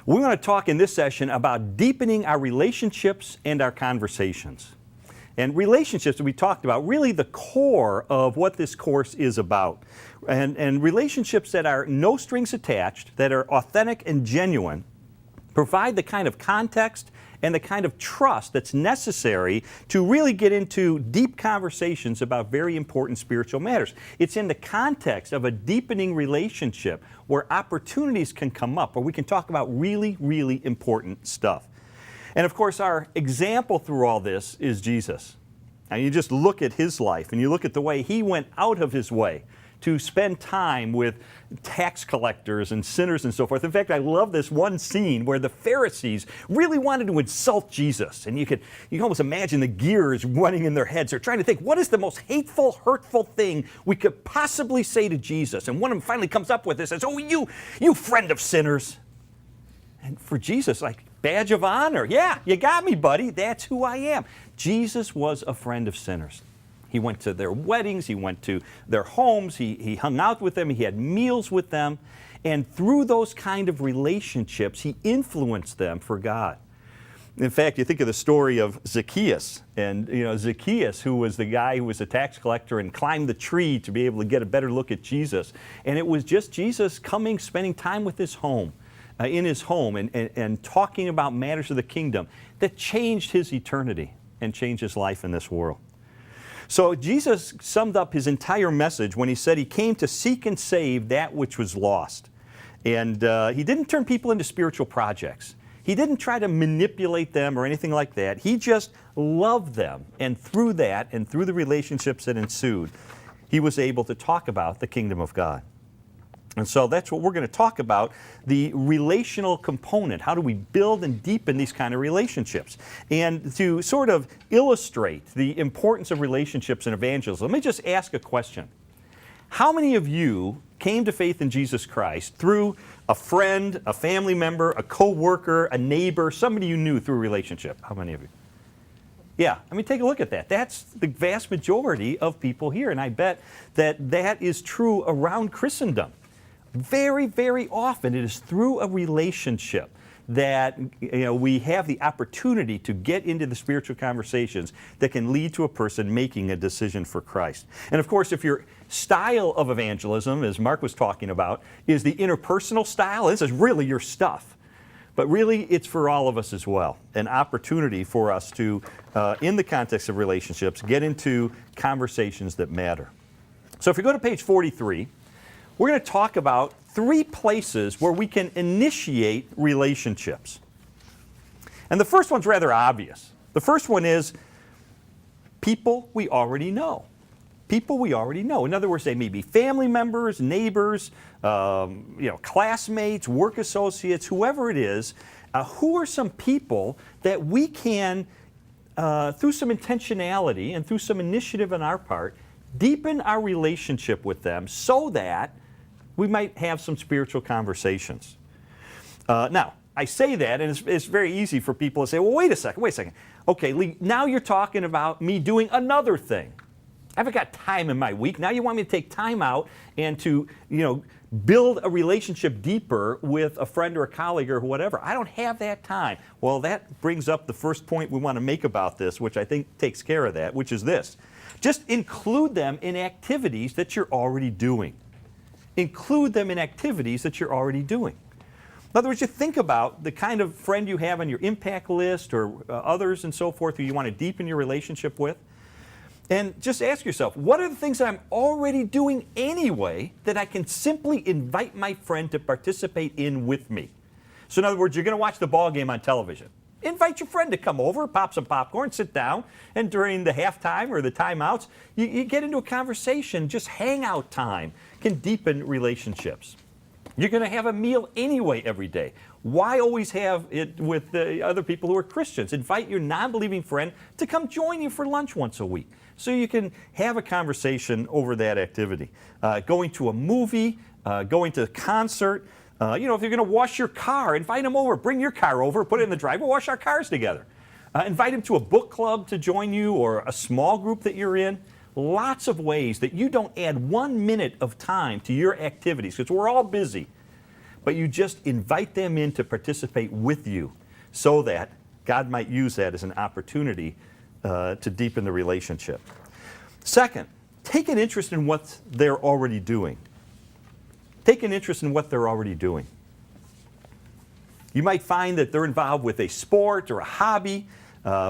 We're going to talk in this session about deepening our relationships and our conversations. And relationships that we talked about, really the core of what this course is about. And relationships that are no strings attached, that are authentic and genuine, provide the kind of context and the kind of trust that's necessary to really get into deep conversations about very important spiritual matters. It's in the context of a deepening relationship where opportunities can come up, where we can talk about really, really important stuff. And of course, our example through all this is Jesus. And you just look at his life and you look at the way he went out of his way to spend time with tax collectors and sinners and so forth. In fact, I love this one scene where the Pharisees really wanted to insult Jesus. And you can almost imagine the gears running in their heads. They're trying to think, what is the most hateful, hurtful thing we could possibly say to Jesus? And one of them finally comes up with this and says, "Oh, you friend of sinners." And for Jesus, like, badge of honor. Yeah, you got me, buddy. That's who I am. Jesus was a friend of sinners. He went to their weddings, he went to their homes, he hung out with them, he had meals with them, and through those kind of relationships, he influenced them for God. In fact, you think of the story of Zacchaeus, and Zacchaeus, who was the guy who was a tax collector and climbed the tree to be able to get a better look at Jesus. And it was just Jesus coming, spending time with in his home, and talking about matters of the kingdom that changed his eternity and changed his life in this world. So Jesus summed up his entire message when he said he came to seek and save that which was lost. And he didn't turn people into spiritual projects. He didn't try to manipulate them or anything like that. He just loved them. And through that, and through the relationships that ensued, he was able to talk about the kingdom of God. And so that's what we're going to talk about, the relational component. How do we build and deepen these kind of relationships? And to sort of illustrate the importance of relationships in evangelism, let me just ask a question. How many of you came to faith in Jesus Christ through a friend, a family member, a co-worker, a neighbor, somebody you knew through a relationship? How many of you? Yeah, I mean, take a look at that. That's the vast majority of people here, and I bet that is true around Christendom. Very, very often it is through a relationship that we have the opportunity to get into the spiritual conversations that can lead to a person making a decision for Christ. And of course, if your style of evangelism, as Mark was talking about, is the interpersonal style, this is really your stuff. But really, it's for all of us as well, an opportunity for us to, in the context of relationships, get into conversations that matter. So if you go to page 43, we're going to talk about 3 places where we can initiate relationships. And the first one's rather obvious. The first one is people we already know. People we already know. In other words, they may be family members, neighbors, classmates, work associates, whoever it is. Who are some people that we can, through some intentionality and through some initiative on our part, deepen our relationship with them so that we might have some spiritual conversations. Now, I say that, and it's very easy for people to say, well, wait a second. Okay, Lee, now you're talking about me doing another thing. I haven't got time in my week. Now you want me to take time out and to, build a relationship deeper with a friend or a colleague or whatever. I don't have that time. Well, that brings up the first point we want to make about this, which I think takes care of that, which is this. Just include them in activities that you're already doing. Include them in activities that you're already doing. In other words, you think about the kind of friend you have on your impact list or others and so forth who you want to deepen your relationship with. And just ask yourself, what are the things that I'm already doing anyway that I can simply invite my friend to participate in with me? So in other words, you're going to watch the ball game on television. Invite your friend to come over, pop some popcorn, sit down, and during the halftime or the timeouts, you get into a conversation. Just hangout time can deepen relationships. You're going to have a meal anyway every day. Why always have it with the other people who are Christians? Invite your non-believing friend to come join you for lunch once a week so you can have a conversation over that activity. Going to a movie, going to a concert. If you're going to wash your car, invite them over. Bring your car over, put it in the driveway, wash our cars together. Invite them to a book club to join you or a small group that you're in. Lots of ways that you don't add 1 minute of time to your activities because we're all busy. but you just invite them in to participate with you so that God might use that as an opportunity to deepen the relationship. Second, take an interest in what they're already doing. Take an interest in what they're already doing. You might find that they're involved with a sport or a hobby,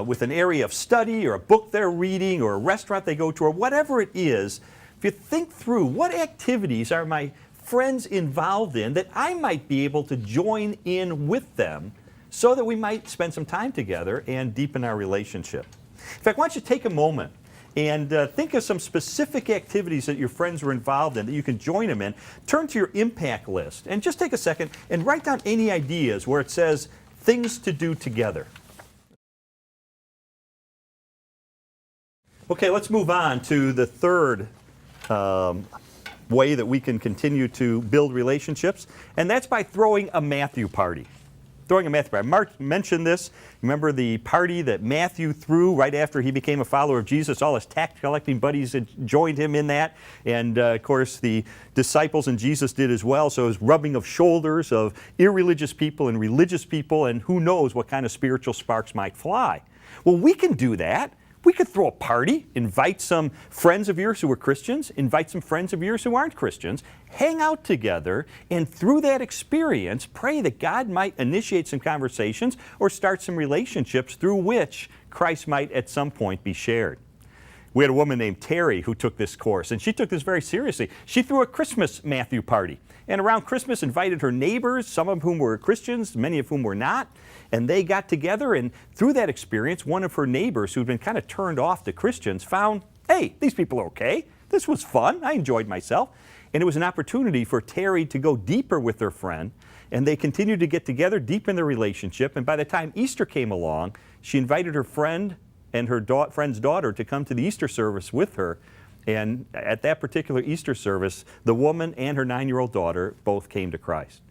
with an area of study or a book they're reading or a restaurant they go to or whatever it is. If you think through what activities are my friends involved in that I might be able to join in with them so that we might spend some time together and deepen our relationship. In fact, why don't you take a moment and think of some specific activities that your friends were involved in that you can join them in. Turn to your impact list and just take a second and write down any ideas where it says things to do together. Okay, let's move on to the third way that we can continue to build relationships, and that's by throwing a Matthew party. Throwing a Matthew party. Mark mentioned this. Remember the party that Matthew threw right after he became a follower of Jesus? All his tax collecting buddies had joined him in that. And of course the disciples and Jesus did as well. So it was rubbing of shoulders of irreligious people and religious people, and who knows what kind of spiritual sparks might fly. Well, we can do that. We could throw a party, invite some friends of yours who are Christians, invite some friends of yours who aren't Christians, hang out together, and through that experience, pray that God might initiate some conversations or start some relationships through which Christ might at some point be shared. We had a woman named Terry who took this course, and she took this very seriously. She threw a Christmas Matthew party, and around Christmas invited her neighbors, some of whom were Christians, many of whom were not, and they got together, and through that experience, one of her neighbors who'd been kind of turned off to Christians found, hey, these people are okay. This was fun. I enjoyed myself. And it was an opportunity for Terry to go deeper with her friend, and they continued to get together, deepen their relationship, and by the time Easter came along, she invited her friend and her friend's daughter to come to the Easter service with her. And at that particular Easter service, the woman and her 9-year-old daughter both came to Christ.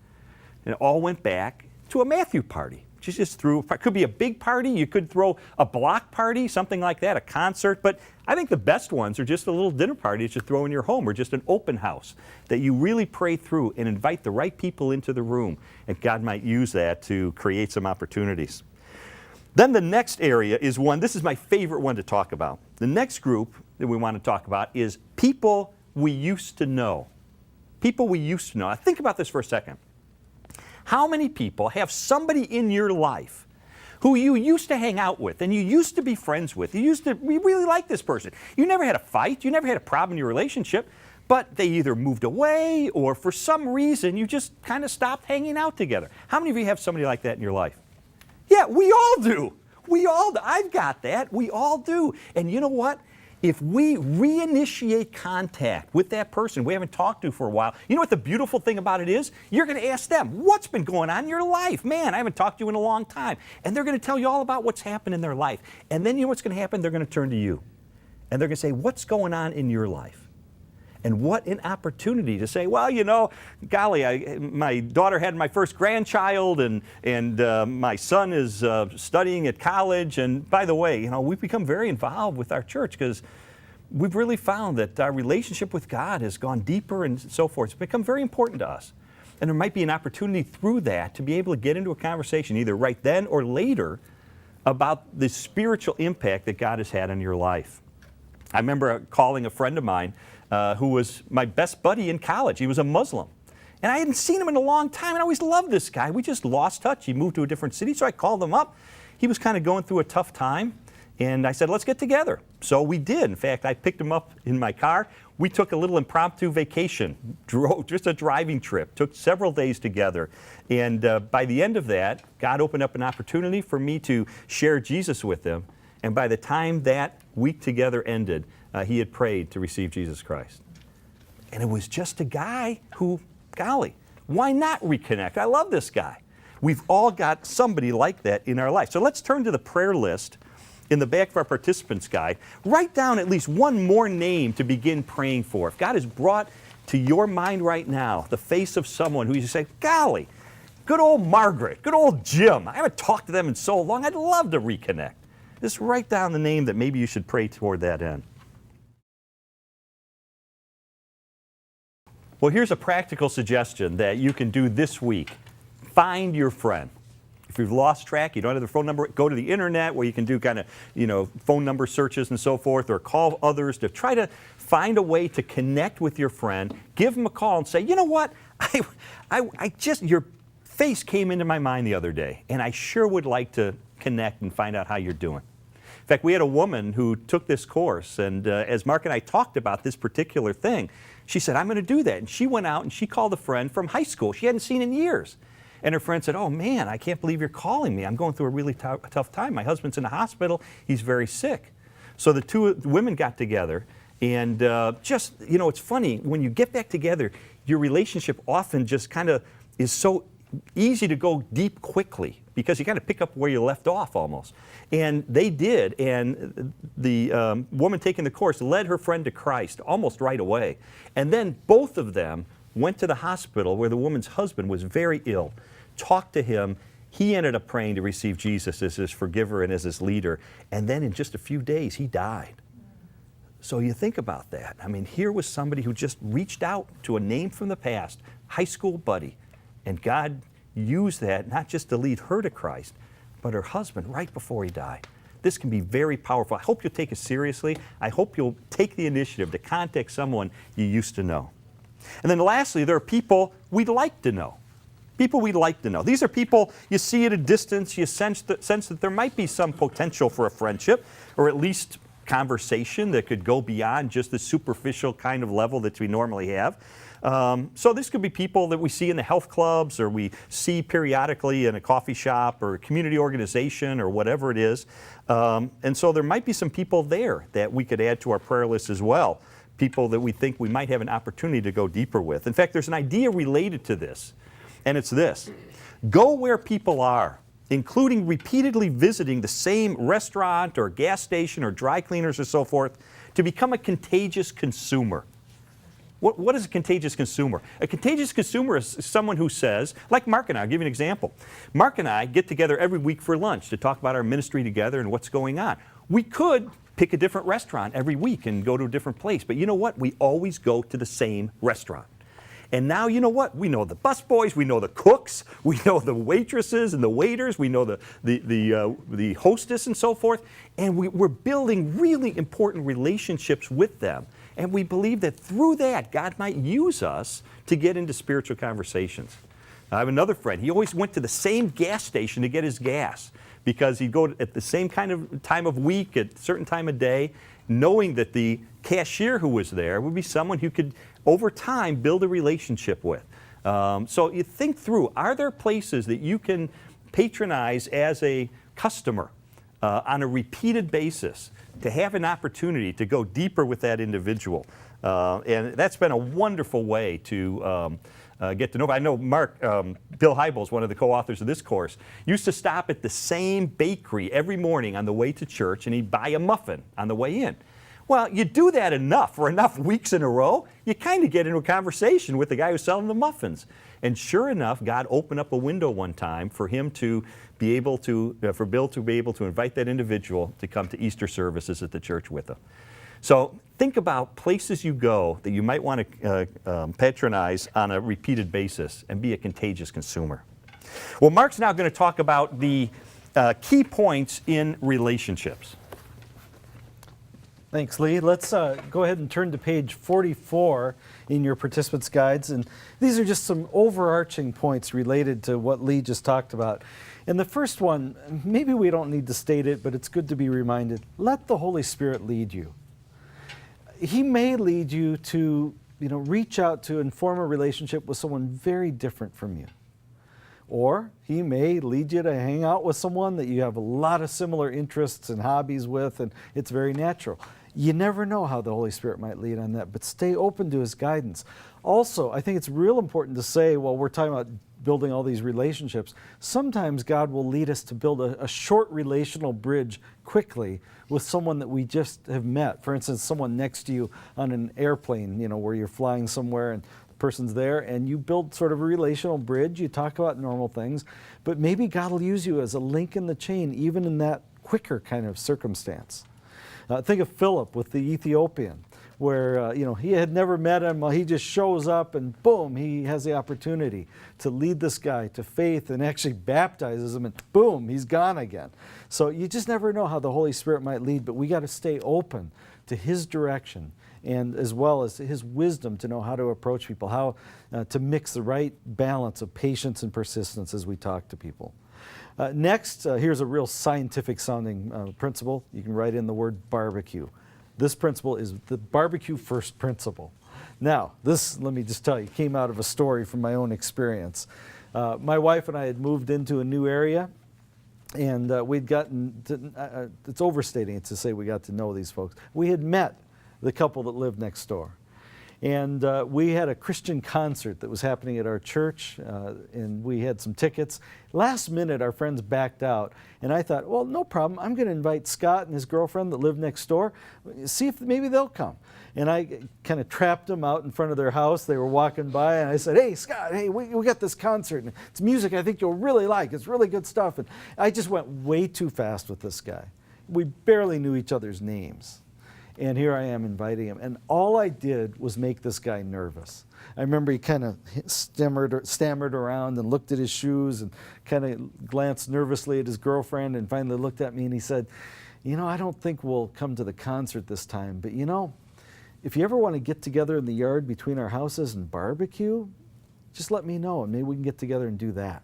And it all went back to a Matthew party. She just threw, it could be a big party, you could throw a block party, something like that, a concert, but I think the best ones are just a little dinner party that you throw in your home or just an open house that you really pray through and invite the right people into the room, and God might use that to create some opportunities. Then the next area is one, this is my favorite one to talk about. The next group that we want to talk about is people we used to know. People we used to know. Now think about this for a second. How many people have somebody in your life who you used to hang out with and you used to be friends with? You really like this person. You never had a fight, you never had a problem in your relationship, but they either moved away or for some reason you just kind of stopped hanging out together. How many of you have somebody like that in your life? Yeah, we all do. We all do. I've got that. We all do. And you know what? If we reinitiate contact with that person we haven't talked to for a while, you know what the beautiful thing about it is? You're going to ask them, what's been going on in your life? Man, I haven't talked to you in a long time. And they're going to tell you all about what's happened in their life. And then you know what's going to happen? They're going to turn to you. And they're going to say, what's going on in your life? And what an opportunity to say, well, you know, golly, my daughter had my first grandchild, and my son is studying at college. And by the way, you know, we've become very involved with our church because we've really found that our relationship with God has gone deeper and so forth. It's become very important to us. And there might be an opportunity through that to be able to get into a conversation either right then or later about the spiritual impact that God has had on your life. I remember calling a friend of mine who was my best buddy in college. He was a Muslim. And I hadn't seen him in a long time, and I always loved this guy. We just lost touch. He moved to a different city, so I called him up. He was kind of going through a tough time, and I said, let's get together. So we did. In fact, I picked him up in my car. We took a little impromptu vacation, just a driving trip, took several days together. And by the end of that, God opened up an opportunity for me to share Jesus with him. And by the time that week together ended, he had prayed to receive Jesus Christ. And it was just a guy who, golly, why not reconnect? I love this guy. We've all got somebody like that in our life. So let's turn to the prayer list in the back of our participants guide. Write down at least one more name to begin praying for. If God has brought to your mind right now the face of someone who you say, golly, good old Margaret, good old Jim. I haven't talked to them in so long. I'd love to reconnect. Just write down the name that maybe you should pray toward that end. Well, here's a practical suggestion that you can do this week. Find your friend. If you've lost track, you don't have their phone number, go to the internet where you can do kind of, phone number searches and so forth, or call others to try to find a way to connect with your friend. Give them a call and say, you know what, I just, your face came into my mind the other day, and I sure would like to connect and find out how you're doing. In fact, we had a woman who took this course, and as Mark and I talked about this particular thing, she said, I'm going to do that. And she went out and she called a friend from high school she hadn't seen in years. And her friend said, oh man, I can't believe you're calling me. I'm going through a really tough time. My husband's in the hospital. He's very sick. So the two women got together, and it's funny, when you get back together, your relationship often just kind of is so easy to go deep quickly because you kind of pick up where you left off almost. And they did, and the woman taking the course led her friend to Christ almost right away. And then both of them went to the hospital where the woman's husband was very ill, talked to him. He ended up praying to receive Jesus as his forgiver and as his leader. And then in just a few days, he died. So you think about that. I mean, here was somebody who just reached out to a name from the past, high school buddy. And God used that not just to lead her to Christ, but her husband right before he died. This can be very powerful. I hope you'll take it seriously. I hope you'll take the initiative to contact someone you used to know. And then lastly, there are people we'd like to know. People we'd like to know. These are people you see at a distance, you sense that there might be some potential for a friendship, or at least conversation that could go beyond just the superficial kind of level that we normally have. So this could be people that we see in the health clubs, or we see periodically in a coffee shop or a community organization or whatever it is. And so there might be some people there that we could add to our prayer list as well. People that we think we might have an opportunity to go deeper with. In fact, there's an idea related to this, and it's this. Go where people are, including repeatedly visiting the same restaurant or gas station or dry cleaners or so forth, to become a contagious consumer. What is a contagious consumer? A contagious consumer is someone who says, like Mark and I, I'll give you an example. Mark and I get together every week for lunch to talk about our ministry together and what's going on. We could pick a different restaurant every week and go to a different place, but you know what? We always go to the same restaurant. And now, you know what? We know the busboys, we know the cooks, we know the waitresses and the waiters, we know the hostess and so forth, and we're building really important relationships with them. And we believe that through that, God might use us to get into spiritual conversations. I have another friend. He always went to the same gas station to get his gas because he'd go at the same kind of time of week, at a certain time of day, knowing that the cashier who was there would be someone who could, over time, build a relationship with. So you think through, are there places that you can patronize as a customer on a repeated basis to have an opportunity to go deeper with that individual? And that's been a wonderful way to get to know. I know Mark, Bill Hybels, one of the co-authors of this course, used to stop at the same bakery every morning on the way to church, and he'd buy a muffin on the way in. Well, you do that enough for enough weeks in a row, you kind of get into a conversation with the guy who's selling the muffins. And sure enough, God opened up a window one time for him to be able to, for Bill to be able to invite that individual to come to Easter services at the church with him. So think about places you go that you might want to patronize on a repeated basis and be a contagious consumer. Well, Mark's now going to talk about the key points in relationships. Thanks, Lee. Let's go ahead and turn to page 44 in your participants' guides. And these are just some overarching points related to what Lee just talked about. And the first one, maybe we don't need to state it, but it's good to be reminded. Let the Holy Spirit lead you. He may lead you to, reach out to and form a relationship with someone very different from you. Or he may lead you to hang out with someone that you have a lot of similar interests and hobbies with, and it's very natural. You never know how the Holy Spirit might lead on that, but stay open to his guidance. Also, I think it's real important to say, while we're talking about building all these relationships, sometimes God will lead us to build a short relational bridge quickly with someone that we just have met. For instance, someone next to you on an airplane, where you're flying somewhere and the person's there, and you build sort of a relational bridge. You talk about normal things, but maybe God will use you as a link in the chain, even in that quicker kind of circumstance. Think of Philip with the Ethiopian. where he had never met him. Well, he just shows up and boom, he has the opportunity to lead this guy to faith and actually baptizes him, and boom, he's gone again. So you just never know how the Holy Spirit might lead, but we got to stay open to his direction, and as well as his wisdom to know how to approach people, how to mix the right balance of patience and persistence as we talk to people. Next, here's a real scientific sounding principle. You can write in the word barbecue. This principle is the barbecue first principle. Now, this, let me just tell you, came out of a story from my own experience. My wife and I had moved into a new area, and we'd gotten, it's overstating it to say we got to know these folks. We had met the couple that lived next door. And we had a Christian concert that was happening at our church, and we had some tickets. Last minute, our friends backed out, and I thought, well, no problem. I'm going to invite Scott and his girlfriend that live next door, see if maybe they'll come. And I kind of trapped them out in front of their house. They were walking by, and I said, hey, Scott, hey, we got this concert, and it's music I think you'll really like. It's really good stuff. And I just went way too fast with this guy. We barely knew each other's names. And here I am inviting him. And all I did was make this guy nervous. I remember he kind of stammered around and looked at his shoes and kind of glanced nervously at his girlfriend and finally looked at me and he said, I don't think we'll come to the concert this time, but if you ever want to get together in the yard between our houses and barbecue, just let me know and maybe we can get together and do that.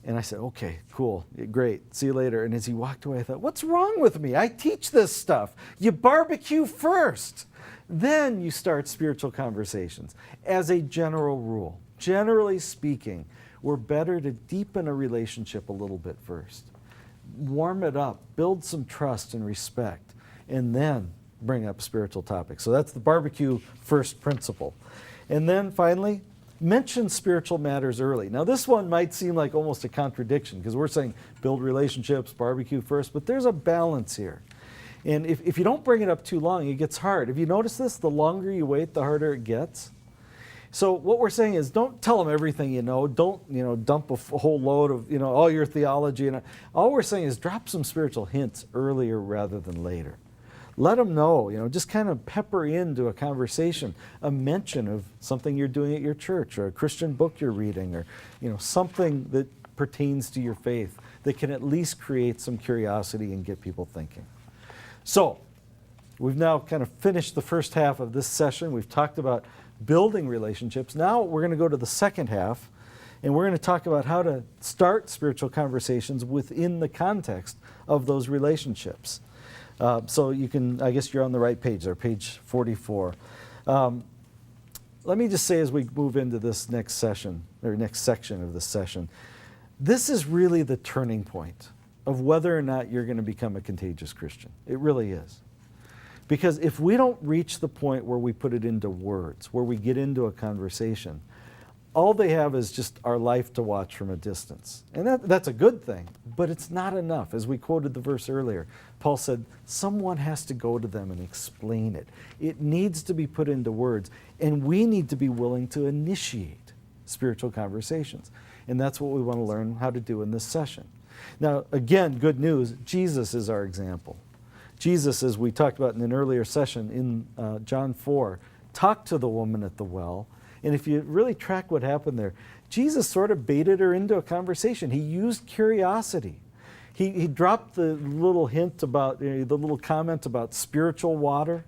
And I said, okay, cool, great, see you later. And as he walked away, I thought, what's wrong with me? I teach this stuff. You barbecue first. Then you start spiritual conversations. As a general rule, generally speaking, we're better to deepen a relationship a little bit first. Warm it up, build some trust and respect, and then bring up spiritual topics. So that's the barbecue first principle. And then finally, mention spiritual matters early. Now this one might seem like almost a contradiction because we're saying build relationships, barbecue first, but there's a balance here. And if you don't bring it up too long, it gets hard. Have you noticed this? The longer you wait, the harder it gets. So what we're saying is don't tell them everything you know. Don't dump a whole load of all your theology. And all we're saying is drop some spiritual hints earlier rather than later. Let them know, just kind of pepper into a conversation, a mention of something you're doing at your church or a Christian book you're reading or, something that pertains to your faith that can at least create some curiosity and get people thinking. So, we've now kind of finished the first half of this session. We've talked about building relationships. Now we're going to go to the second half and we're going to talk about how to start spiritual conversations within the context of those relationships. So you can, I guess you're on the right page there, page 44. Let me just say as we move into this next session, or next section of this session, this is really the turning point of whether or not you're going to become a contagious Christian. It really is. Because if we don't reach the point where we put it into words, where we get into a conversation, all they have is just our life to watch from a distance. And that's a good thing, but it's not enough. As we quoted the verse earlier, Paul said, someone has to go to them and explain it. It needs to be put into words, and we need to be willing to initiate spiritual conversations. And that's what we want to learn how to do in this session. Now, again, good news, Jesus is our example. Jesus, as we talked about in an earlier session in John 4, talked to the woman at the well. And if you really track what happened there, Jesus sort of baited her into a conversation. He used curiosity. He dropped the little hint about, the little comment about spiritual water.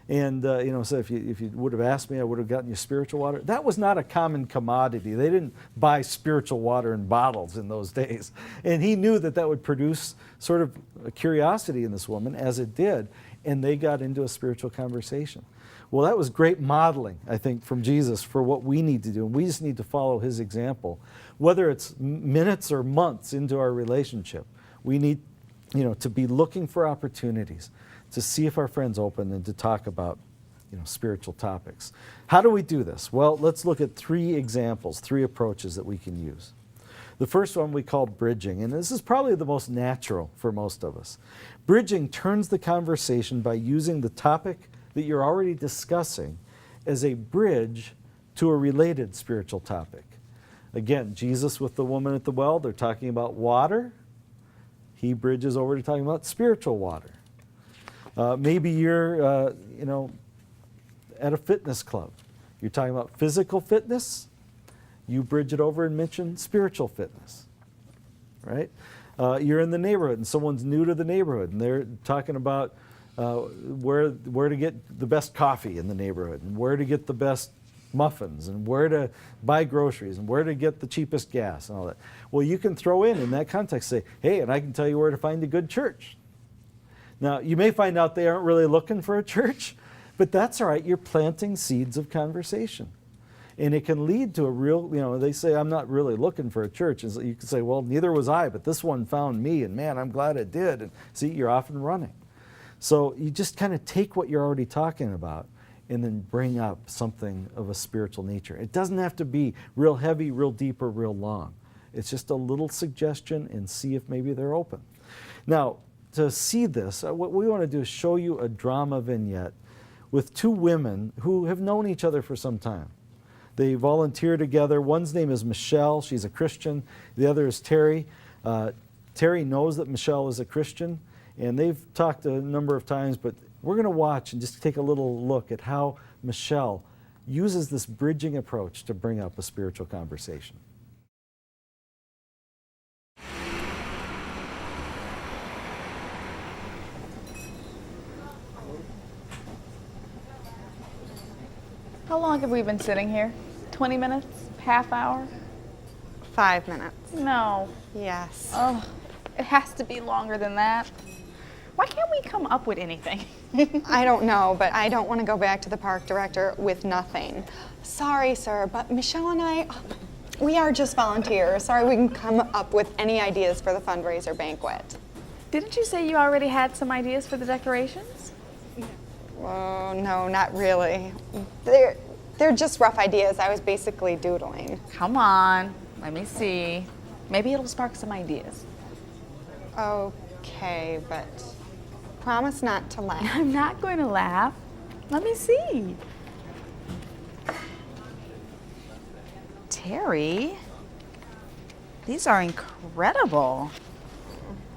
And, so if you would have asked me, I would have gotten you spiritual water. That was not a common commodity. They didn't buy spiritual water in bottles in those days. And he knew that that would produce sort of a curiosity in this woman, as it did. And they got into a spiritual conversation. Well, that was great modeling, I think, from Jesus for what we need to do. And we just need to follow his example. Whether it's minutes or months into our relationship, we need, to be looking for opportunities to see if our friend's open and to talk about, spiritual topics. How do we do this? Well, let's look at 3 examples, 3 approaches that we can use. The first one we call bridging, and this is probably the most natural for most of us. Bridging turns the conversation by using the topic that you're already discussing as a bridge to a related spiritual topic. Again, Jesus with the woman at the well, they're talking about water. He bridges over to talking about spiritual water. Maybe you're, at a fitness club. You're talking about physical fitness. You bridge it over and mention spiritual fitness, right? You're in the neighborhood and someone's new to the neighborhood and they're talking about where to get the best coffee in the neighborhood and where to get the best muffins and where to buy groceries and where to get the cheapest gas and all that. Well, you can throw in that context, say, hey, and I can tell you where to find a good church. Now, you may find out they aren't really looking for a church, but that's all right. You're planting seeds of conversation. And it can lead to a real, they say, I'm not really looking for a church. And so you can say, well, neither was I, but this one found me, and man, I'm glad it did. And see, you're off and running. So you just kind of take what you're already talking about and then bring up something of a spiritual nature. It doesn't have to be real heavy, real deep, or real long. It's just a little suggestion and see if maybe they're open. Now, to see this, what we want to do is show you a drama vignette with two women who have known each other for some time. They volunteer together. One's name is Michelle. She's a Christian. The other is Terry. Terry knows that Michelle is a Christian, and they've talked a number of times, but we're going to watch and just take a little look at how Michelle uses this bridging approach to bring up a spiritual conversation. How long have we been sitting here? 20 minutes? Half hour? 5 minutes. No. Yes. Oh, it has to be longer than that. Why can't we come up with anything? I don't know, but I don't want to go back to the park director with nothing. Sorry, sir, but Michelle and I, we are just volunteers. Sorry, we can come up with any ideas for the fundraiser banquet. Didn't you say you already had some ideas for the decorations? Oh, no, not really. They're just rough ideas. I was basically doodling. Come on, let me see. Maybe it'll spark some ideas. Okay, but promise not to laugh. I'm not going to laugh. Let me see. Terry, these are incredible.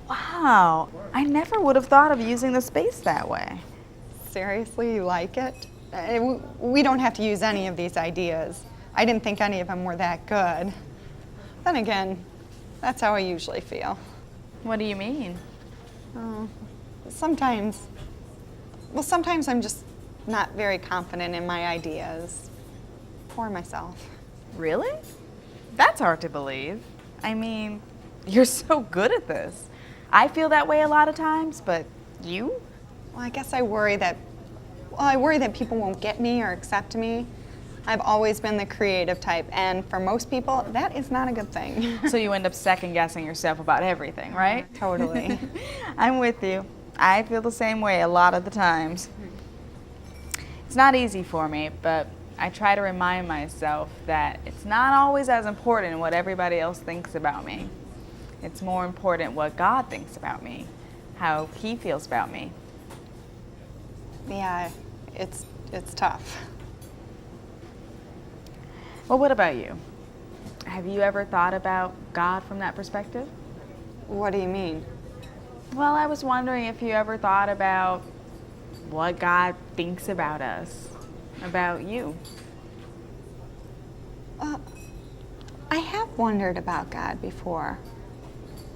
Wow, I never would have thought of using the space that way. Seriously, you like it? We don't have to use any of these ideas. I didn't think any of them were that good. Then again, that's how I usually feel. What do you mean? Sometimes I'm just not very confident in my ideas or myself. Really? That's hard to believe. I mean, you're so good at this. I feel that way a lot of times, but you? Well, I guess I worry that people won't get me or accept me. I've always been the creative type, and for most people, that is not a good thing. So you end up second guessing yourself about everything, right? Totally. I'm with you. I feel the same way a lot of the times. It's not easy for me, but I try to remind myself that it's not always as important what everybody else thinks about me. It's more important what God thinks about me, how He feels about me. Yeah, it's tough. Well, what about you? Have you ever thought about God from that perspective? What do you mean? Well, I was wondering if you ever thought about what God thinks about us, about you. I have wondered about God before,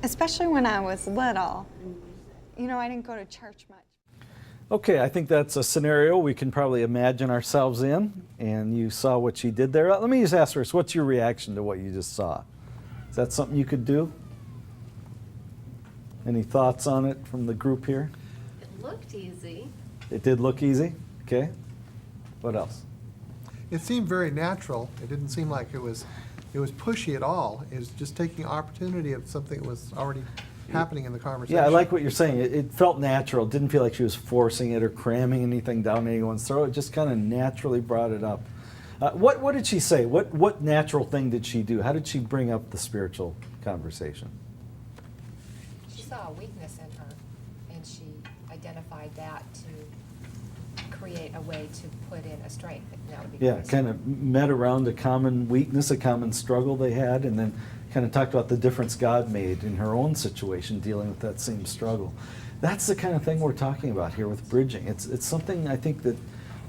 especially when I was little. I didn't go to church much. Okay, I think that's a scenario we can probably imagine ourselves in, and you saw what she did there. Let me just ask first, what's your reaction to what you just saw? Is that something you could do? Any thoughts on it from the group here? It looked easy. It did look easy? Okay. What else? It seemed very natural. It didn't seem like it was pushy at all. It was just taking opportunity of something that was already happening in the conversation. Yeah, I like what you're saying. It felt natural. It didn't feel like she was forcing it or cramming anything down anyone's throat. It just kind of naturally brought it up. What did she say? What natural thing did she do? How did she bring up the spiritual conversation? She saw a weakness in her, and she identified that to create a way to put in a strength. That would be Yeah, Christ. kind of met around a common weakness, a common struggle they had, and then kind of talked about the difference God made in her own situation dealing with that same struggle. That's the kind of thing we're talking about here with bridging. It's something I think that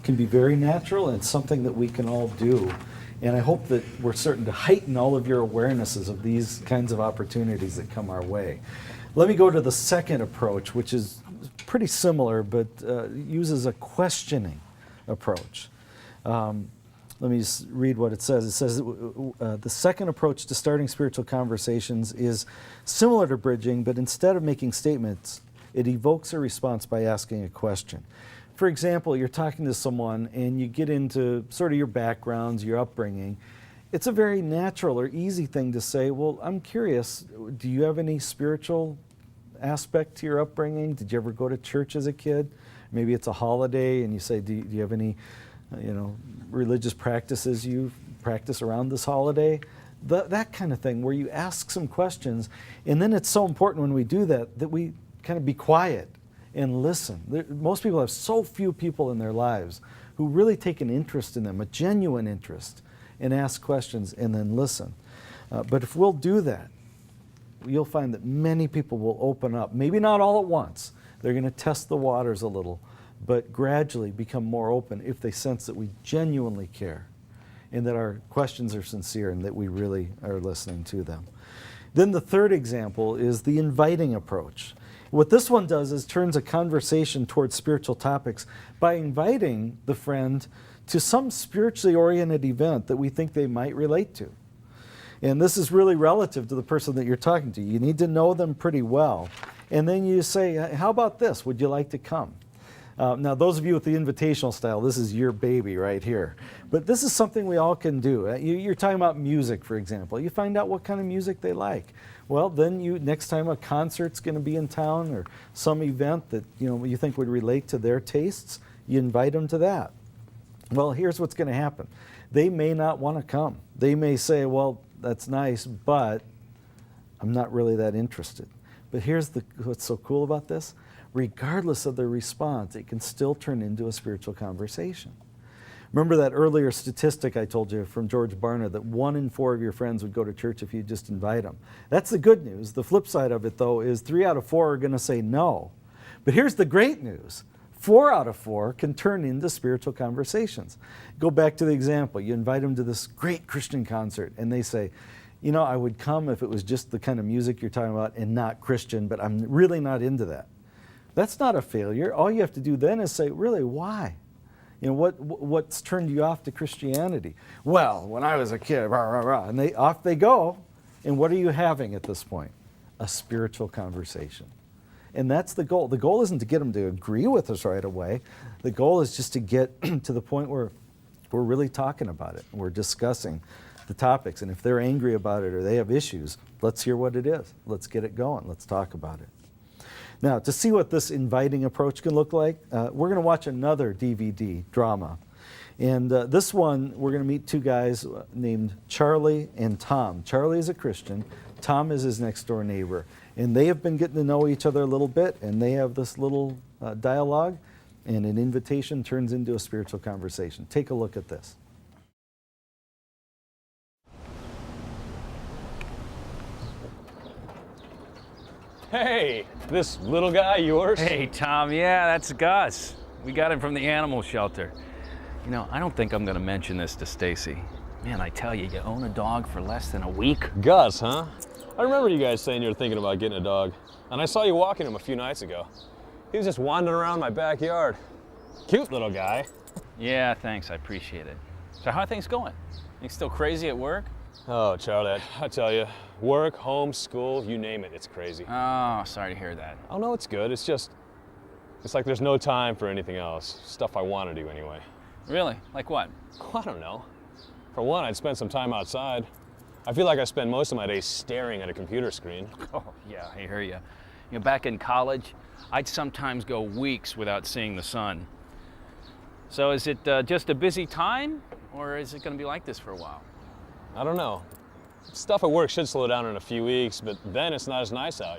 can be very natural, and it's something that we can all do. And I hope that we're starting to heighten all of your awarenesses of these kinds of opportunities that come our way. Let me go to the second approach, which is pretty similar, but uses a questioning approach. Let me just read what it says. It says, the second approach to starting spiritual conversations is similar to bridging, but instead of making statements, it evokes a response by asking a question. For example, you're talking to someone and you get into sort of your backgrounds, your upbringing. It's a very natural or easy thing to say, well, I'm curious, do you have any spiritual aspect to your upbringing? Did you ever go to church as a kid? Maybe it's a holiday and you say, do you have any religious practices you practice around this holiday? That kind of thing, where you ask some questions, and then it's so important when we do that we kind of be quiet and listen. Most people have so few people in their lives who really take an interest in them, a genuine interest, and ask questions and then listen. But if we'll do that, you'll find that many people will open up, maybe not all at once. They're going to test the waters a little, but gradually become more open if they sense that we genuinely care and that our questions are sincere and that we really are listening to them. Then the third example is the inviting approach. What this one does is turns a conversation towards spiritual topics by inviting the friend to some spiritually oriented event that we think they might relate to. And this is really relative to the person that you're talking to. You need to know them pretty well. And then you say, how about this? Would you like to come? Now, those of you with the invitational style, this is your baby right here. But this is something we all can do. You're talking about music, for example. You find out what kind of music they like. Well, then next time a concert's going to be in town or some event that you think would relate to their tastes, you invite them to that. Well, here's what's going to happen. They may not want to come. They may say, well, that's nice, but I'm not really that interested. But here's what's so cool about this. Regardless of their response, it can still turn into a spiritual conversation. Remember that earlier statistic I told you from George Barna that 1 in 4 of your friends would go to church if you just invite them. That's the good news. The flip side of it, though, is 3 out of 4 are going to say no. But here's the great news. 4 out of 4 can turn into spiritual conversations. Go back to the example. You invite them to this great Christian concert, and they say, I would come if it was just the kind of music you're talking about and not Christian, but I'm really not into that. That's not a failure. All you have to do then is say, really, why? What's turned you off to Christianity? Well, when I was a kid, rah, rah, rah, and off they go. And what are you having at this point? A spiritual conversation. And that's the goal. The goal isn't to get them to agree with us right away. The goal is just to get to the point where we're really talking about it. We're discussing the topics. And if they're angry about it or they have issues, let's hear what it is. Let's get it going. Let's talk about it. Now, to see what this inviting approach can look like, we're going to watch another DVD drama. And this one, we're going to meet 2 guys named Charlie and Tom. Charlie is a Christian. Tom is his next door neighbor. And they have been getting to know each other a little bit, and they have this little dialogue, and an invitation turns into a spiritual conversation. Take a look at this. Hey, this little guy yours? Hey, Tom, yeah, that's Gus. We got him from the animal shelter. I don't think I'm gonna mention this to Stacy. Man, I tell you, you own a dog for less than a week? Gus, huh? I remember you guys saying you were thinking about getting a dog, and I saw you walking him a few nights ago. He was just wandering around my backyard. Cute little guy. Yeah, thanks, I appreciate it. So how are things going? You still crazy at work? Oh, Charlie, I tell you, work, home, school, you name it, it's crazy. Oh, sorry to hear that. Oh, no, it's good. It's like there's no time for anything else. Stuff I want to do anyway. Really? Like what? I don't know. For one, I'd spend some time outside. I feel like I spend most of my days staring at a computer screen. Oh, yeah, I hear you. Back in college, I'd sometimes go weeks without seeing the sun. So is it just a busy time, or is it going to be like this for a while? I don't know. Stuff at work should slow down in a few weeks, but then it's not as nice out,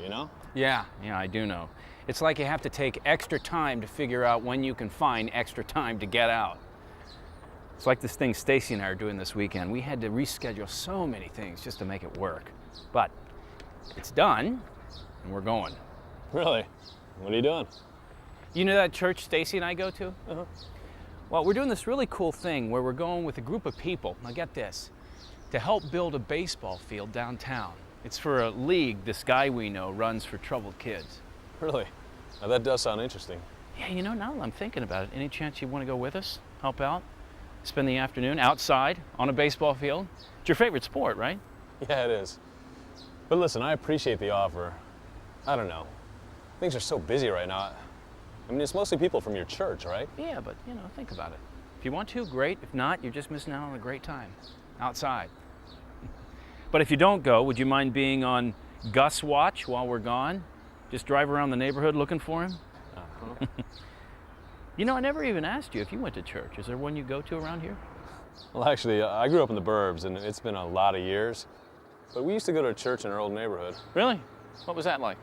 Yeah, I do know. It's like you have to take extra time to figure out when you can find extra time to get out. It's like this thing Stacy and I are doing this weekend. We had to reschedule so many things just to make it work. But it's done, and we're going. Really? What are you doing? You know that church Stacy and I go to? Well, we're doing this really cool thing where we're going with a group of people, now get this, to help build a baseball field downtown. It's for a league this guy we know runs for troubled kids. Really? Now that does sound interesting. Yeah, you know, now that I'm thinking about it, any chance you want to go with us, help out, spend the afternoon outside on a baseball field? It's your favorite sport, right? Yeah, it is. But listen, I appreciate the offer. I don't know. Things are so busy right now. I mean, it's mostly people from your church, right? Yeah, but, you know, think about it. If you want to, great. If not, you're just missing out on a great time outside. But if you don't go, would you mind being on Gus watch while we're gone? Just drive around the neighborhood looking for him? You know, I never even asked you if you went to church. Is there one you go to around here? Well, actually, I grew up in the burbs, and it's been a lot of years. But we used to go to a church in our old neighborhood. Really? What was that like?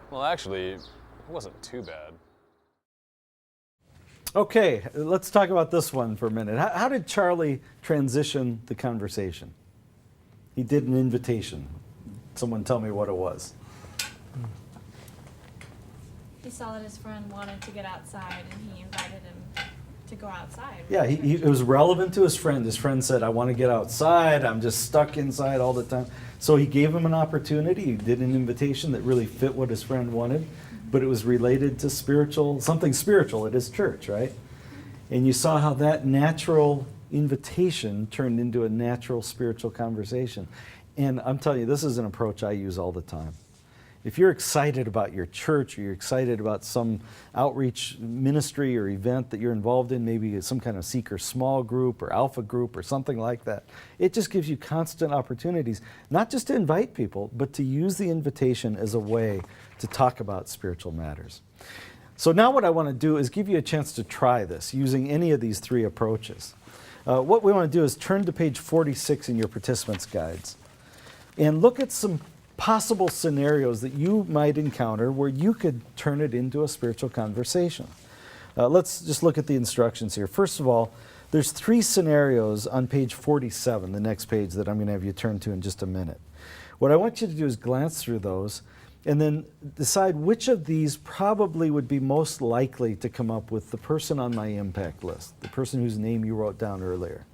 Well, actually, it wasn't too bad. Okay, let's talk about this one for a minute. How did Charlie transition the conversation? He did an invitation. Someone tell me what it was. He saw that his friend wanted to get outside and he invited him to go outside. Yeah, it was relevant to his friend. His friend said, I want to get outside. I'm just stuck inside all the time. So he gave him an opportunity. He did an invitation that really fit what his friend wanted, but it was related to something spiritual at his church, right? And you saw how that natural invitation turned into a natural spiritual conversation. And I'm telling you, this is an approach I use all the time. If you're excited about your church or you're excited about some outreach ministry or event that you're involved in, maybe some kind of seeker small group or alpha group or something like that, it just gives you constant opportunities, not just to invite people, but to use the invitation as a way to talk about spiritual matters. So now what I want to do is give you a chance to try this using any of these three approaches. What we want to do is turn to page 46 in your participants' guides and look at some possible scenarios that you might encounter where you could turn it into a spiritual conversation. Let's just look at the instructions here. First of all, there's 3 scenarios on page 47, the next page that I'm going to have you turn to in just a minute. What I want you to do is glance through those and then decide which of these probably would be most likely to come up with the person on my impact list, the person whose name you wrote down earlier.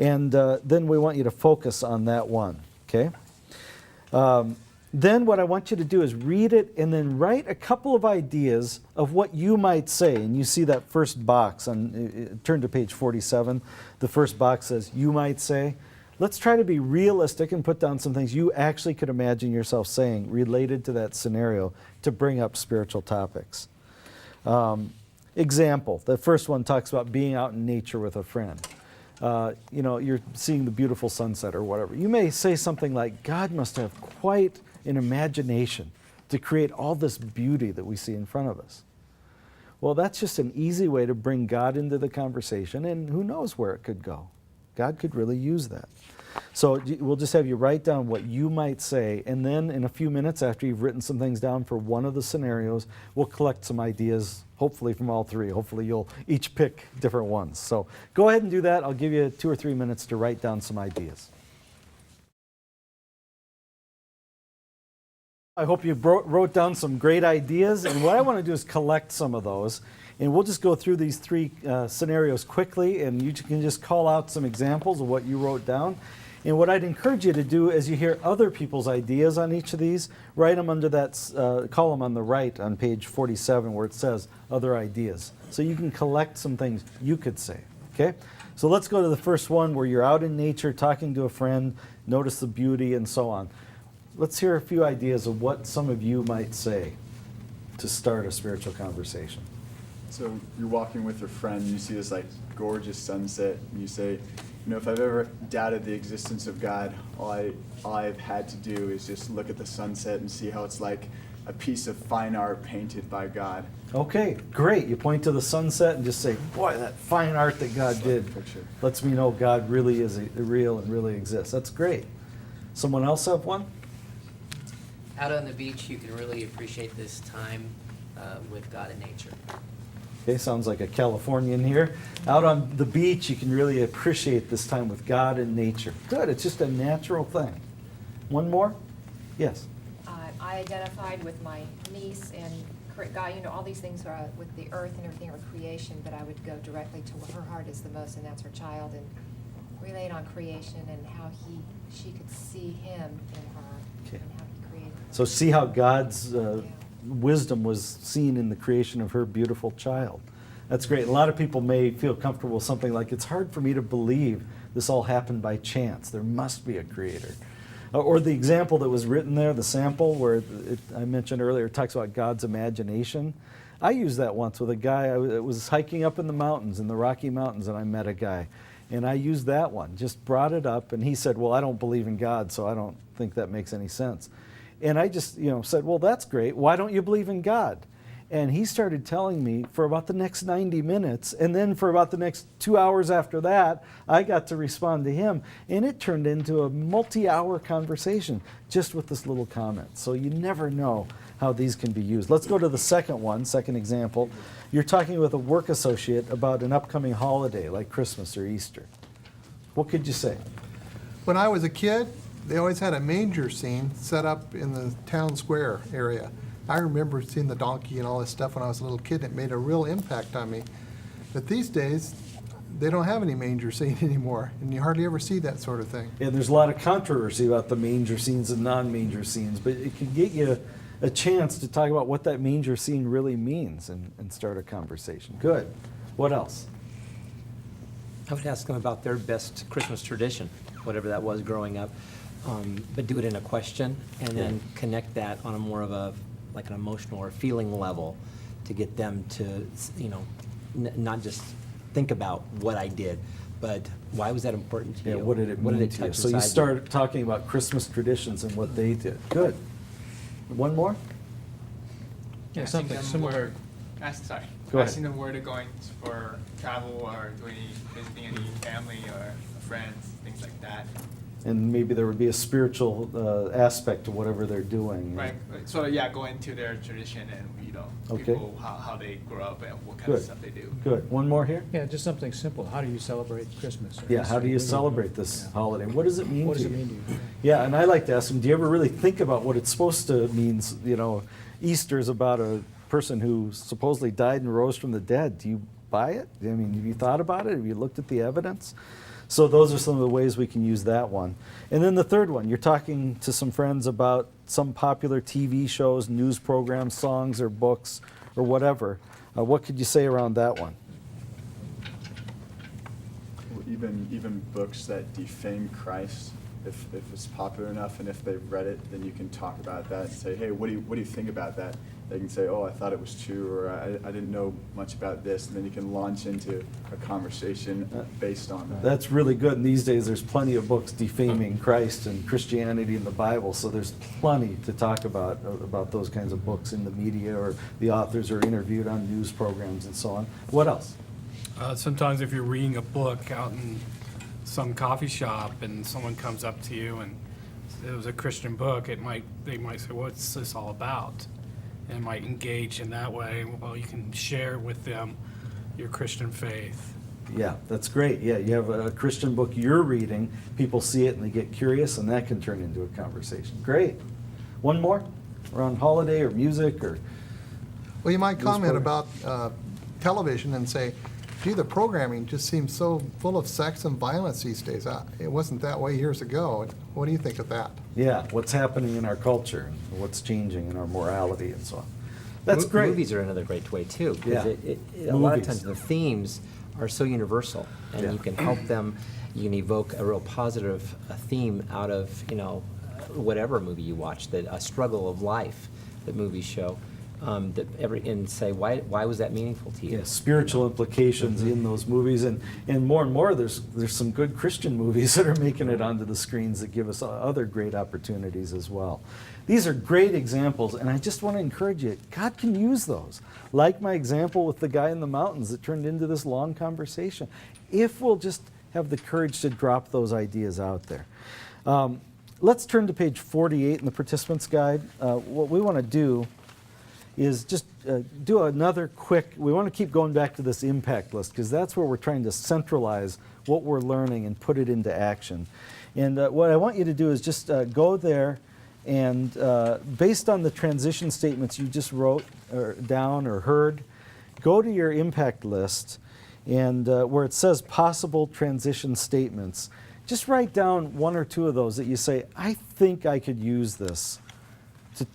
And then we want you to focus on that one, okay? Then what I want you to do is read it and then write a couple of ideas of what you might say. And you see that first box turn to page 47. The first box says, you might say. Let's try to be realistic and put down some things you actually could imagine yourself saying related to that scenario to bring up spiritual topics. Example, the first one talks about being out in nature with a friend. You're seeing the beautiful sunset or whatever. You may say something like, God must have quite an imagination to create all this beauty that we see in front of us. Well, that's just an easy way to bring God into the conversation, and who knows where it could go. God could really use that. So we'll just have you write down what you might say, and then in a few minutes after you've written some things down for one of the scenarios, we'll collect some ideas, hopefully from all 3. Hopefully you'll each pick different ones. So go ahead and do that. I'll give you 2 or 3 minutes to write down some ideas. I hope you wrote down some great ideas, and what I want to do is collect some of those. And we'll just go through these 3 scenarios quickly, and you can just call out some examples of what you wrote down. And what I'd encourage you to do as you hear other people's ideas on each of these, write them under that column on the right on page 47 where it says other ideas. So you can collect some things you could say, okay? So let's go to the first one where you're out in nature talking to a friend, notice the beauty and so on. Let's hear a few ideas of what some of you might say to start a spiritual conversation. So you're walking with your friend, you see this gorgeous sunset, and you say, if I've ever doubted the existence of God, all I've had to do is just look at the sunset and see how it's like a piece of fine art painted by God. Okay, great. You point to the sunset and just say, boy, that fine art that God did lets me know God really is real and really exists. That's great. Someone else have one? Out on the beach, you can really appreciate this time with God and nature. Okay, sounds like a Californian here. Out on the beach, you can really appreciate this time with God and nature. Good, it's just a natural thing. One more? Yes. I identified with my niece and God, you know, all these things are with the earth and everything are creation, but I would go directly to what her heart is the most, and that's her child, and relate on creation and how she could see him in her and how he created her. So see how God's wisdom was seen in the creation of her beautiful child. That's great. A lot of people may feel comfortable with something like, it's hard for me to believe this all happened by chance. There must be a creator. Or the example that was written there, the sample where I mentioned earlier, it talks about God's imagination. I used that once with a guy. I was hiking up in the mountains, in the Rocky Mountains, and I met a guy. And I used that one, just brought it up, and he said, well, I don't believe in God, so I don't think that makes any sense. And I just said, well, that's great. Why don't you believe in God? And he started telling me for about the next 90 minutes, and then for about the next 2 hours after that, I got to respond to him. And it turned into a multi-hour conversation just with this little comment. So you never know how these can be used. Let's go to the second example. You're talking with a work associate about an upcoming holiday like Christmas or Easter. What could you say? When I was a kid, they always had a manger scene set up in the town square area. I remember seeing the donkey and all this stuff when I was a little kid, and it made a real impact on me. But these days, they don't have any manger scene anymore, and you hardly ever see that sort of thing. Yeah, there's a lot of controversy about the manger scenes and non-manger scenes, but it can get you a chance to talk about what that manger scene really means and start a conversation. Good. What else? I would ask them about their best Christmas tradition, whatever that was growing up, but do it in a question and then connect that on a more of a like an emotional or feeling level to get them to, not just think about what I did, but why was that important to you? Yeah, what did it mean to you? So you start talking about Christmas traditions and what they did. Good. One more? Yeah, something similar. Sorry. Go ahead. Asking them where they're going for travel or visiting any family or friends, things like that. And maybe there would be a spiritual aspect to whatever they're doing. Right. So go into their tradition and people how they grow up and what kind of stuff they do. Good. One more here? Yeah, just something simple. How do you celebrate Christmas? Yeah, how do you celebrate this holiday? What does it mean to you? What does it mean to you? Yeah, and I like to ask them, do you ever really think about what it's supposed to mean? Easter's about a person who supposedly died and rose from the dead. Do you buy it? I mean, have you thought about it? Have you looked at the evidence? So those are some of the ways we can use that one. And then the third one, you're talking to some friends about some popular TV shows, news programs, songs, or books, or whatever. What could you say around that one? Well, even books that defame Christ, if it's popular enough and if they've read it, then you can talk about that and say, hey, what do you think about that? They can say, oh, I thought it was true, or I didn't know much about this, and then you can launch into a conversation based on that. That's really good. And these days there's plenty of books defaming Christ and Christianity and the Bible, so there's plenty to talk about those kinds of books in the media, or the authors are interviewed on news programs and so on. What else? Sometimes if you're reading a book out in some coffee shop and someone comes up to you and it was a Christian book, they might say, what's this all about? And might engage in that way. Well, you can share with them your Christian faith. Yeah, that's great. Yeah, you have a Christian book you're reading, people see it and they get curious, and that can turn into a conversation. Great. One more? Around holiday or music or... Well, you might comment about television and say, gee, the programming just seems so full of sex and violence these days. It wasn't that way years ago. What do you think of that? Yeah, what's happening in our culture and what's changing in our morality and so on. That's great. Movies are another great way too, because Yeah. a lot of times the themes are so universal, and you can help them. You can evoke a real positive theme out of whatever movie you watch, that a struggle of life that movies show. And say why was that meaningful to you? Yeah, spiritual implications in those movies, and more there's some good Christian movies that are making it onto the screens that give us other great opportunities as well. These are great examples, and I just want to encourage you, God can use those. Like my example with the guy in the mountains that turned into this long conversation. If we'll just have the courage to drop those ideas out there. Let's turn to page 48 in the participants guide. What we want to do is just do another quick, we want to keep going back to this impact list, because that's where we're trying to centralize what we're learning and put it into action. And what I want you to do is just go there And based on the transition statements you just wrote down or heard, go to your impact list and where it says possible transition statements, just write down one or two of those that you say, I think I could use this to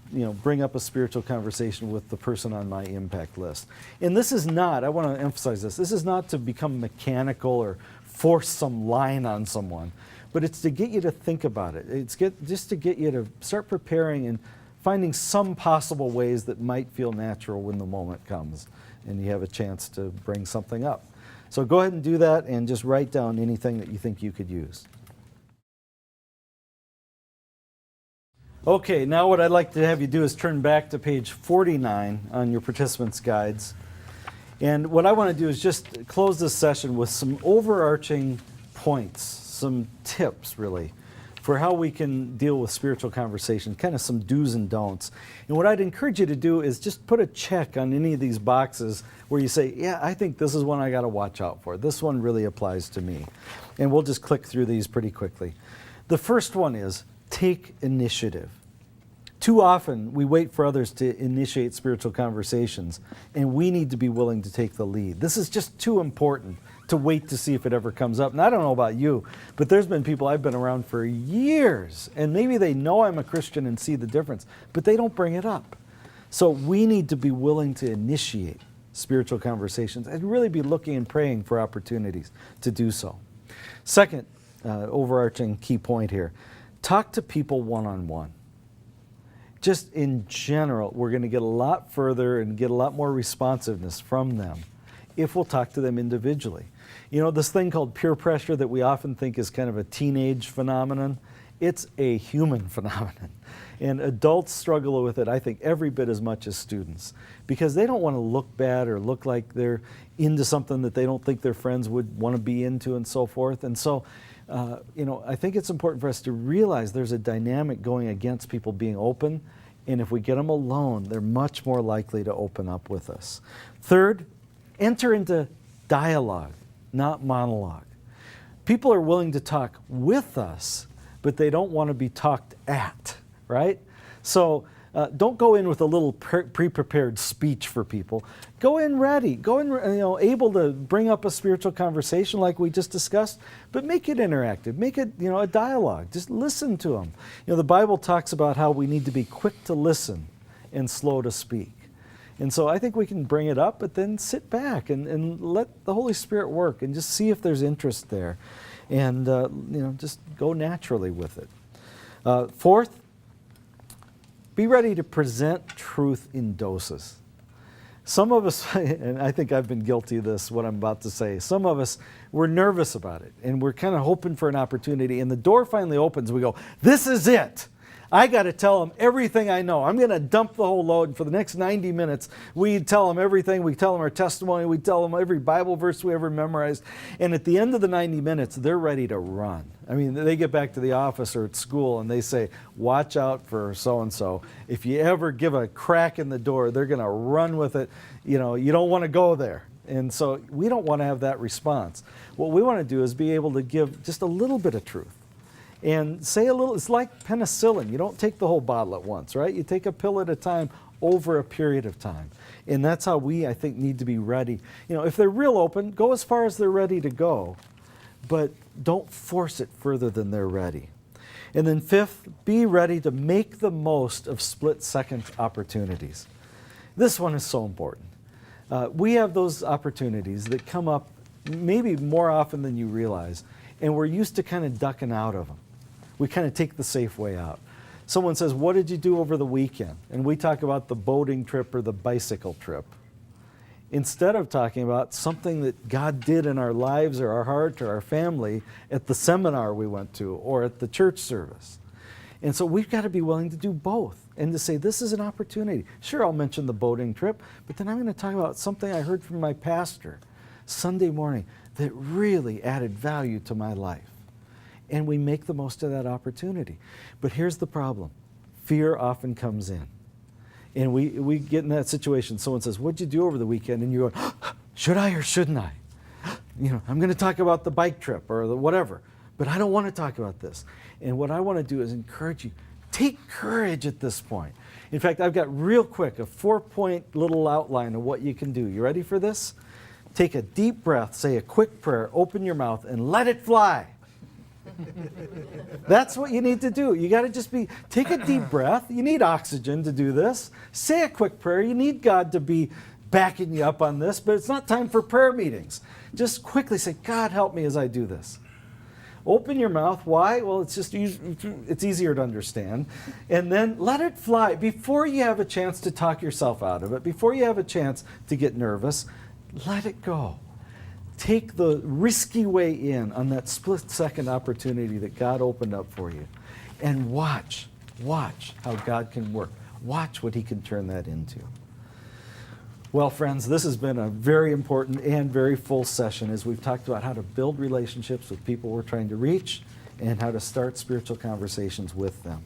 bring up a spiritual conversation with the person on my impact list. And this is not, I want to emphasize this is not to become mechanical or force some line on someone, but it's to get you to think about it. It's just to get you to start preparing and finding some possible ways that might feel natural when the moment comes and you have a chance to bring something up. So go ahead and do that and just write down anything that you think you could use. Okay, now what I'd like to have you do is turn back to page 49 on your participants' guides. And what I want to do is just close this session with some overarching points, some tips really, for how we can deal with spiritual conversation, kind of some do's and don'ts. And what I'd encourage you to do is just put a check on any of these boxes where you say, yeah, I think this is one I got to watch out for. This one really applies to me. And we'll just click through these pretty quickly. The first one is take initiative. Too often we wait for others to initiate spiritual conversations, and we need to be willing to take the lead. This is just too important to wait to see if it ever comes up. And I don't know about you, but there's been people I've been around for years, and maybe they know I'm a Christian and see the difference, but they don't bring it up. So we need to be willing to initiate spiritual conversations and really be looking and praying for opportunities to do so. Second, overarching key point here, talk to people one-on-one. Just in general, we're going to get a lot further and get a lot more responsiveness from them if we'll talk to them individually. This thing called peer pressure that we often think is kind of a teenage phenomenon, it's a human phenomenon. And adults struggle with it, I think, every bit as much as students, because they don't want to look bad or look like they're into something that they don't think their friends would want to be into and so forth. And so, I think it's important for us to realize there's a dynamic going against people being open, and if we get them alone, they're much more likely to open up with us. Third, enter into dialogue, not monologue. People are willing to talk with us, but they don't want to be talked at, right? So don't go in with a little pre-prepared speech for people. Go in ready. Go in, able to bring up a spiritual conversation like we just discussed, but make it interactive. Make it, a dialogue. Just listen to them. The Bible talks about how we need to be quick to listen and slow to speak. And so I think we can bring it up, but then sit back and let the Holy Spirit work and just see if there's interest there. And, just go naturally with it. Fourth, be ready to present truth in doses. Some of us, and I think I've been guilty of this, what I'm about to say, some of us, we're nervous about it, and we're kind of hoping for an opportunity, and the door finally opens, and we go, this is it. I got to tell them everything I know. I'm going to dump the whole load. For the next 90 minutes, we tell them everything. We tell them our testimony. We tell them every Bible verse we ever memorized. And at the end of the 90 minutes, they're ready to run. I mean, they get back to the office or at school, and they say, watch out for so-and-so. If you ever give a crack in the door, they're going to run with it. You don't want to go there. And so we don't want to have that response. What we want to do is be able to give just a little bit of truth. And say a little, it's like penicillin. You don't take the whole bottle at once, right? You take a pill at a time over a period of time. And that's how we, I think, need to be ready. If they're real open, go as far as they're ready to go, but don't force it further than they're ready. And then fifth, be ready to make the most of split-second opportunities. This one is so important. We have those opportunities that come up maybe more often than you realize, and we're used to kind of ducking out of them. We kind of take the safe way out. Someone says, what did you do over the weekend? And we talk about the boating trip or the bicycle trip, instead of talking about something that God did in our lives or our heart or our family at the seminar we went to or at the church service. And so we've got to be willing to do both and to say, this is an opportunity. Sure, I'll mention the boating trip, but then I'm going to talk about something I heard from my pastor Sunday morning that really added value to my life. And we make the most of that opportunity. But here's the problem. Fear often comes in. And we get in that situation. Someone says, what'd you do over the weekend? And you go, should I or shouldn't I? I'm going to talk about the bike trip or the whatever. But I don't want to talk about this. And what I want to do is encourage you, Take courage at this point. In fact, I've got real quick a 4-point little outline of what you can do. You ready for this? Take a deep breath, say a quick prayer, open your mouth, and let it fly. That's what you need to do. You got to just take a deep breath. You need oxygen to do this. Say a quick prayer. You need God to be backing you up on this, but it's not time for prayer meetings. Just quickly say, God, help me as I do this. Open your mouth. Why? Well, it's easier to understand. And then let it fly. Before you have a chance to talk yourself out of it, before you have a chance to get nervous, let it go. Take the risky way in on that split-second opportunity that God opened up for you. And watch how God can work. Watch what he can turn that into. Well, friends, this has been a very important and very full session as we've talked about how to build relationships with people we're trying to reach and how to start spiritual conversations with them.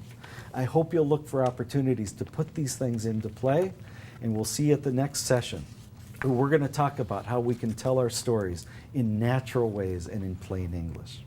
I hope you'll look for opportunities to put these things into play, and we'll see you at the next session. We're going to talk about how we can tell our stories in natural ways and in plain English.